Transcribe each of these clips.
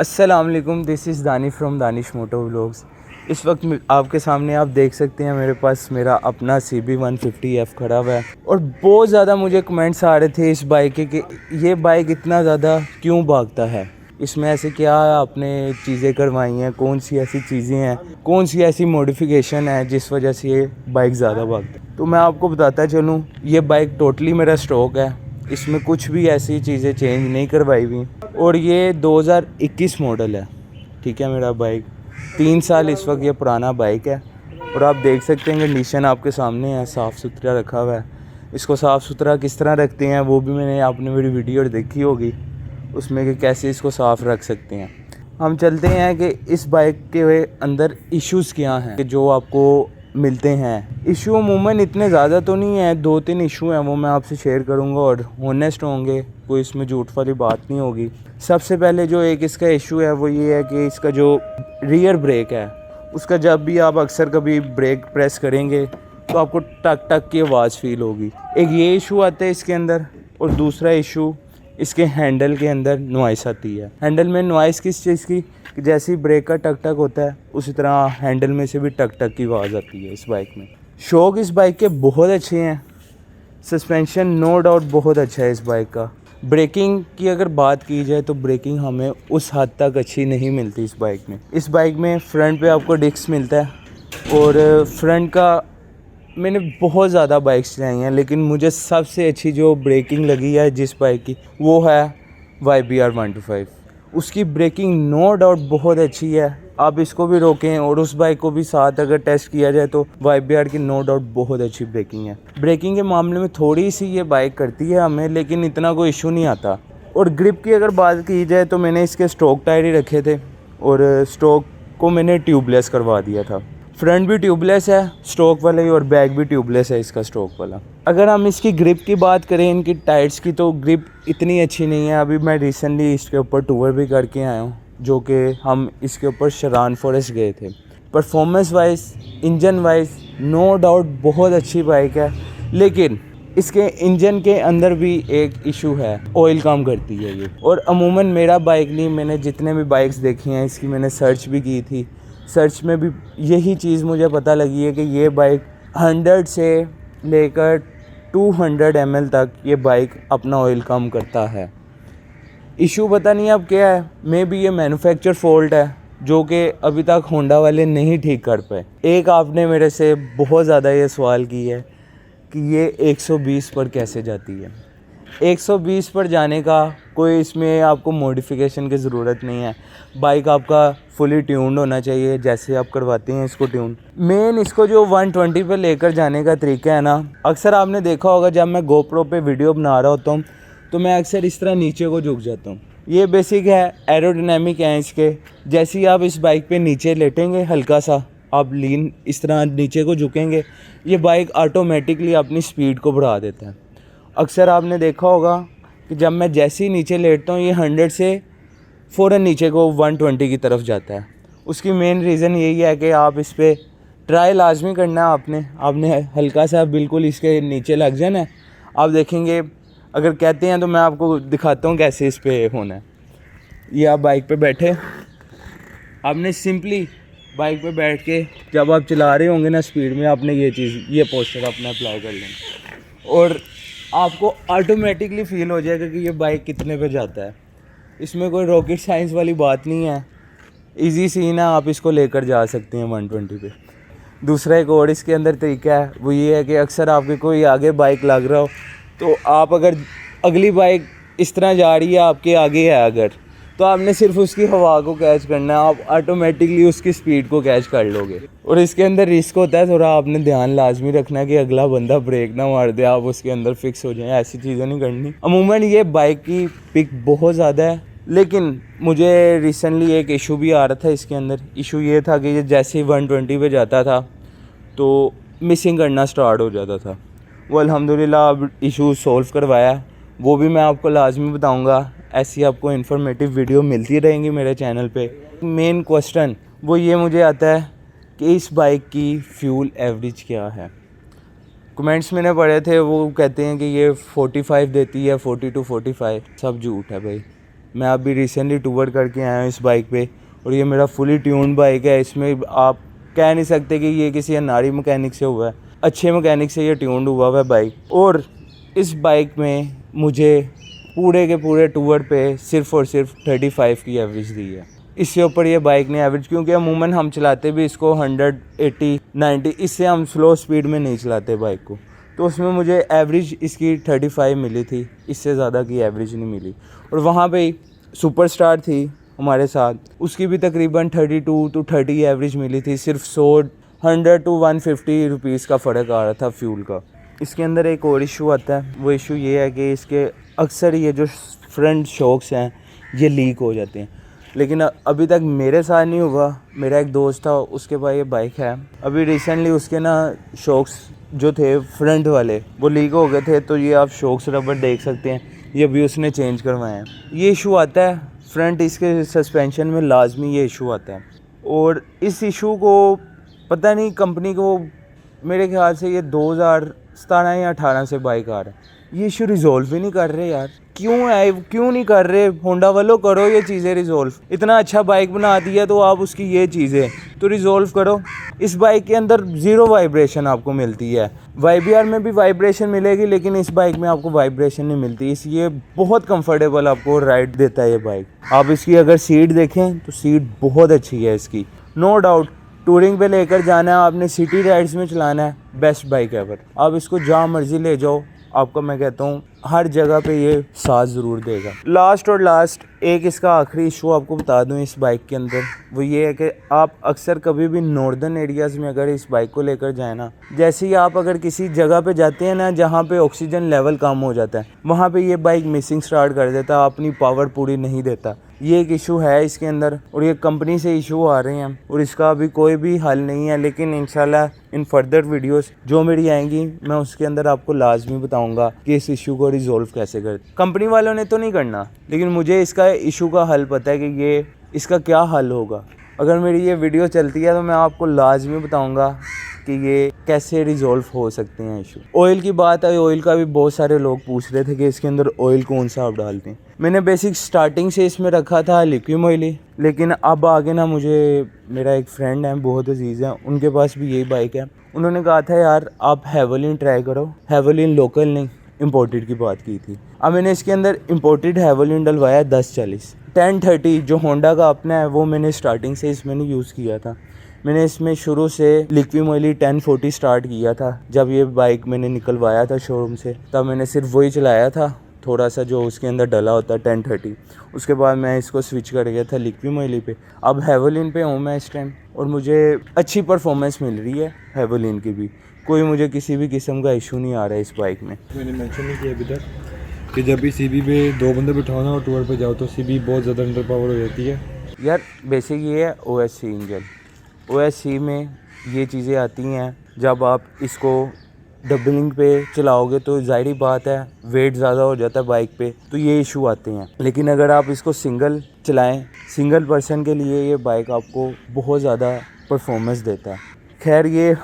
अस्सलाम वालेकुम, this is दानी फ्रॉम दानिश मोटो व्लॉग्स। इस वक्त आपके सामने आप देख सकते हैं मेरे पास मेरा अपना CB150F खड़ा हुआ है और बहुत ज़्यादा मुझे कमेंट्स आ रहे थे इस बाइक के कि ये बाइक इतना ज़्यादा क्यों भागता है, इसमें ऐसे क्या आपने चीज़ें करवाई हैं, कौन सी ऐसी चीज़ें हैं, कौन सी ऐसी मॉडिफिकेशन है जिस वजह से ये बाइक ज़्यादा भागता है। तो मैं आपको बताता चलूँ, ये बाइक टोटली मेरा स्टॉक है, इसमें कुछ भी ऐसी चीज़ें चेंज नहीं करवाई हुई और ये 2021 मॉडल है। ठीक है, मेरा बाइक 3 साल इस वक्त ये पुराना बाइक है और आप देख सकते हैं कंडीशन आपके सामने है, साफ़ सुथरा रखा हुआ है। इसको साफ़ सुथरा किस तरह रखते हैं वो भी मैंने आपने मेरी वीडियो देखी होगी उसमें कि कैसे इसको साफ़ रख सकते हैं। हम चलते हैं कि इस बाइक के अंदर इश्यूज़ क्या हैं कि जो आपको मिलते हैं। इशू अमूमन इतने ज़्यादा तो नहीं है, 2-3 इशू हैं वो मैं आपसे शेयर करूंगा और होनेस्ट होंगे, कोई इसमें झूठ वाली बात नहीं होगी। सबसे पहले जो एक इसका इशू है वो ये है कि इसका जो रियर ब्रेक है उसका जब भी आप अक्सर कभी ब्रेक प्रेस करेंगे तो आपको टक टक की आवाज़ फील होगी। एक ये इशू आता है इसके अंदर और दूसरा इशू इसके हैंडल के अंदर नॉइस आती है। हैंडल में नॉइस किस चीज़ की, कि जैसे ही ब्रेक का टक टक होता है उसी तरह हैंडल में से भी टक टक की आवाज़ आती है इस बाइक में। शौक इस बाइक के बहुत अच्छे हैं, सस्पेंशन नो डाउट बहुत अच्छा है इस बाइक का। ब्रेकिंग की अगर बात की जाए तो ब्रेकिंग हमें उस हद तक अच्छी नहीं मिलती इस बाइक में। इस बाइक में फ्रंट पे आपको डिस्क मिलता है और फ्रंट का मैंने बहुत ज़्यादा बाइक्स चलाई हैं लेकिन मुझे सबसे अच्छी जो ब्रेकिंग लगी है जिस बाइक की वो है YBR 125। उसकी ब्रेकिंग नो डाउट बहुत अच्छी है, आप इसको भी रोकें और उस बाइक को भी साथ अगर टेस्ट किया जाए तो YBR की नो डाउट बहुत अच्छी ब्रेकिंग है। ब्रेकिंग के मामले में थोड़ी सी ये बाइक करती है हमें, लेकिन इतना कोई इशू नहीं आता। और ग्रिप की अगर बात की जाए तो मैंने इसके स्टॉक टायर ही रखे थे और स्टॉक को मैंने ट्यूबलेस करवा दिया था। फ्रंट भी ट्यूबलेस है स्टॉक वाला ही और बैक भी ट्यूबलेस है इसका स्टॉक वाला। अगर हम इसकी ग्रिप की बात करें इनकी टायर्स की तो ग्रिप इतनी अच्छी नहीं है। अभी मैं रिसेंटली इसके ऊपर टूर भी करके आया हूँ जो कि हम इसके ऊपर शरान फॉरेस्ट गए थे। Performance wise, engine wise no doubt बहुत अच्छी बाइक है, लेकिन इसके इंजन के अंदर भी एक इशू है, ऑयल कम करती है ये। और अमूमन मेरा बाइक नहीं, मैंने जितने भी बाइक्स देखी हैं इसकी मैंने सर्च भी की थी, सर्च में भी यही चीज़ मुझे पता लगी है कि ये बाइक 100 से लेकर 200 ml तक ये बाइक अपना ऑयल कम करता है। इशू पता नहीं अब क्या है, मे बी ये मैन्युफैक्चर फॉल्ट है जो कि अभी तक होंडा वाले नहीं ठीक कर पाए। एक आपने मेरे से बहुत ज़्यादा ये सवाल की है कि ये 120 पर कैसे जाती है। 120 पर जाने का कोई इसमें आपको मॉडिफिकेशन की ज़रूरत नहीं है, बाइक आपका फुली ट्यून्ड होना चाहिए जैसे आप करवाते हैं इसको ट्यून। मेन इसको जो 120 पे लेकर जाने का तरीका है ना, अक्सर आपने देखा होगा जब मैं GoPro पे वीडियो बना रहा होता हूँ तो मैं अक्सर इस तरह नीचे को झुक जाता हूँ। ये बेसिक है, एरोडायनेमिक है इसके। जैसे ही आप इस बाइक पे नीचे लेटेंगे, हल्का सा आप लीन इस तरह नीचे को झुकेंगे, ये बाइक ऑटोमेटिकली अपनी स्पीड को बढ़ा देता है। अक्सर आपने देखा होगा कि जब मैं जैसे ही नीचे लेटता हूँ ये 100 से फ़ौरन नीचे को 120 की तरफ जाता है। उसकी मेन रीज़न यही है कि आप इस पर ट्राई लाजमी करना है। आपने हल्का सा बिल्कुल इसके नीचे लग जाना है। आप देखेंगे, अगर कहते हैं तो मैं आपको दिखाता हूँ कैसे इस पर होना है। ये आप बाइक पे बैठे, आपने सिंपली बाइक पे बैठ के जब आप चला रहे होंगे ना स्पीड में, आपने ये पोस्चर अपना अप्लाई कर लेना और आपको ऑटोमेटिकली फ़ील हो जाएगा कि ये बाइक कितने पे जाता है। इसमें कोई रॉकेट साइंस वाली बात नहीं है, इजी सीन है, आप इसको लेकर जा सकते हैं 120 पे। दूसरा एक और इसके अंदर तरीका है, वो ये है कि अक्सर आपके कोई आगे बाइक लग रहा हो तो आप अगर अगली बाइक इस तरह जा रही है आपके आगे है अगर, तो आपने सिर्फ उसकी हवा को कैच करना है, आप ऑटोमेटिकली उसकी स्पीड को कैच कर लोगे। और इसके अंदर रिस्क होता है थोड़ा, आपने ध्यान लाजमी रखना है कि अगला बंदा ब्रेक ना मार दे, आप उसके अंदर फिक्स हो जाएं, ऐसी चीज़ें नहीं करनी। अमूमन ये बाइक की पिक बहुत ज़्यादा है, लेकिन मुझे रिसेंटली एक इशू भी आ रहा था इसके अंदर। इशू ये था कि ये जैसे ही 120 पे जाता था तो मिसिंग करना स्टार्ट हो जाता था। वो अल्हम्दुलिल्लाह अब इशू सॉल्व करवाया, वो भी मैं आपको लाजमी बताऊंगा। ऐसी आपको इन्फॉर्मेटिव वीडियो मिलती रहेंगी मेरे चैनल पे। मेन क्वेश्चन वो ये मुझे आता है कि इस बाइक की फ्यूल एवरेज क्या है। कमेंट्स मैंने पढ़े थे, वो कहते हैं कि ये 45 देती है, 40 to 45। सब झूठ है भाई, मैं अभी रिसेंटली टूर करके आया हूँ इस बाइक पे, और ये मेरा फुली ट्यून्ड बाइक है। इसमें आप कह नहीं सकते कि ये किसी अनाड़ी मैकेनिक से हुआ है, अच्छे मैकेनिक से ये ट्यून्ड हुआ है बाइक। और इस बाइक में मुझे पूरे के पूरे टूर पे सिर्फ़ और सिर्फ 35 की एवरेज दी है। इससे ऊपर ये बाइक ने एवरेज, क्योंकि अमूमन हम चलाते भी इसको 180 90, इससे हम स्लो स्पीड में नहीं चलाते बाइक को, तो उसमें मुझे एवरेज इसकी 35 मिली थी, इससे ज़्यादा की एवरेज नहीं मिली। और वहाँ पे सुपर स्टार थी हमारे साथ, उसकी भी तकरीबन 32 to 30 एवरेज मिली थी। सिर्फ 100 to 150 रुपीज़ का फ़र्क आ रहा था फ्यूल का। इसके अंदर एक और इशू आता है, वो इशू ये है कि इसके अक्सर ये जो फ्रंट शॉक्स हैं ये लीक हो जाते हैं, लेकिन अभी तक मेरे साथ नहीं हुआ। मेरा एक दोस्त था, उसके पास ये बाइक है, अभी रिसेंटली उसके ना शॉक्स जो थे फ्रंट वाले वो लीक हो गए थे, तो ये आप शॉक्स रबर देख सकते हैं, ये अभी उसने चेंज करवाए हैं। ये इशू आता है फ्रंट इसके सस्पेंशन में, लाजमी ये इशू आता है। और इस इशू को पता नहीं कंपनी को, मेरे ख्याल से ये 2017 या 18 से बाइक आ रहा है, ये इशू रिजॉल्व ही नहीं कर रहे यार। क्यों नहीं कर रहे? होंडा वालों करो ये चीज़ें रिजॉल्व। इतना अच्छा बाइक बना दिया तो आप उसकी ये चीज़ें तो रिजॉल्व करो। इस बाइक के अंदर ज़ीरो वाइब्रेशन आपको मिलती है, YBR में भी वाइब्रेशन मिलेगी, लेकिन इस बाइक में आपको वाइब्रेशन नहीं मिलती। इसलिए बहुत कंफर्टेबल आपको राइड देता है ये बाइक। आप इसकी अगर सीट देखें तो सीट बहुत अच्छी है इसकी, नो डाउट। टूरिंग पे लेकर जाना है आपने, सिटी राइड्स में चलाना है, बेस्ट बाइक एवर। आप इसको जहाँ मर्जी ले जाओ, आपको मैं कहता हूँ हर जगह पे ये साथ ज़रूर देगा। लास्ट एक इसका आखिरी इशू आपको बता दूँ इस बाइक के अंदर, वो ये है कि आप अक्सर कभी भी नॉर्दर्न एरियाज़ में अगर इस बाइक को लेकर जाए ना, जैसे ही आप अगर किसी जगह पे जाते हैं ना जहाँ पे ऑक्सीजन लेवल कम हो जाता है, वहाँ पे ये बाइक मिसिंग स्टार्ट कर देता, अपनी पावर पूरी नहीं देता। ये एक इशू है इसके अंदर, और ये कंपनी से इशू आ रहे हैं, और इसका अभी कोई भी हल नहीं है। लेकिन इंशाल्लाह इन फर्दर वीडियोस जो मेरी आएंगी, मैं उसके अंदर आपको लाजमी बताऊंगा कि इस इशू को रिजॉल्व कैसे करते। कंपनी वालों ने तो नहीं करना, लेकिन मुझे इसका इशू का हल पता है कि ये इसका क्या हल होगा। अगर मेरी ये वीडियो चलती है तो मैं आपको लाजमी बताऊँगा कि ये कैसे रिजॉल्व हो सकते हैं इशू। ऑयल की बात है, ऑयल का भी बहुत सारे लोग पूछ रहे थे कि इसके अंदर ऑयल कौन सा आप डालते हैं। मैंने बेसिक स्टार्टिंग से इसमें रखा था लिक्विड ऑयल ही, लेकिन अब आगे ना मुझे मेरा एक फ्रेंड है बहुत अजीज़ है, उनके पास भी यही बाइक है, उन्होंने कहा था यार आप हेवलिन ट्राई करो। हेवलिन लोकल नहीं, इम्पोर्टेड की बात की थी। अब मैंने इसके अंदर इम्पोर्टेड हेवलिन डलवाया 1040। 1030 जो होंडा का अपना है वो मैंने स्टार्टिंग से इसमें नहीं यूज़ किया था। मैंने इसमें शुरू से लिक्विड मोइली 1040 स्टार्ट किया था। जब ये बाइक मैंने निकलवाया था शोरूम से, तब मैंने सिर्फ वही चलाया था, थोड़ा सा जो उसके अंदर डला होता है 1030। उसके बाद मैं इसको स्विच कर गया था लिक्विड मोइली पे। अब हेवलिन पे हूँ मैं इस टाइम, और मुझे अच्छी परफॉर्मेंस मिल रही है हेवलिन की भी। कोई मुझे किसी भी किस्म का इशू नहीं आ रहा है इस बाइक में। मैंने मेंशन नहीं किया अभी तक कि जब भी CB पे 2 बंदे बिठाओ ना और टूर पे जाओ तो CB बहुत ज़्यादा अंडर पावर हो जाती है यार। बेसिक ये है OSC इंजन, OSC में ये चीज़ें आती हैं। जब आप इसको डबलिंग पे चलाओगे तो ज़ाहिरी बात है वेट ज़्यादा हो जाता है बाइक पे, तो ये इशू आते हैं। लेकिन अगर आप इसको सिंगल चलाएं, सिंगल पर्सन के लिए ये बाइक आपको बहुत ज़्यादा परफॉर्मेंस देता है। खैर ये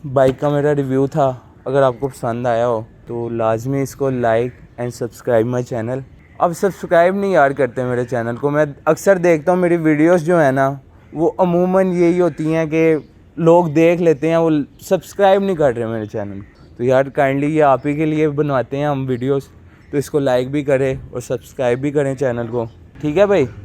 बाइक का मेरा रिव्यू था, अगर आपको पसंद आया हो तो लाजमी इसको like and subscribe my channel. अब सब्सक्राइब नहीं यार करते मेरे चैनल को। मैं अक्सर देखता हूँ मेरी वीडियोस जो है ना वो अमूमन यही होती हैं कि लोग देख लेते हैं, वो सब्सक्राइब नहीं कर रहे मेरे चैनल। तो यार काइंडली ये आप ही के लिए बनवाते हैं हम वीडियोस, तो इसको लाइक भी करें और सब्सक्राइब भी करें चैनल को, ठीक है भाई।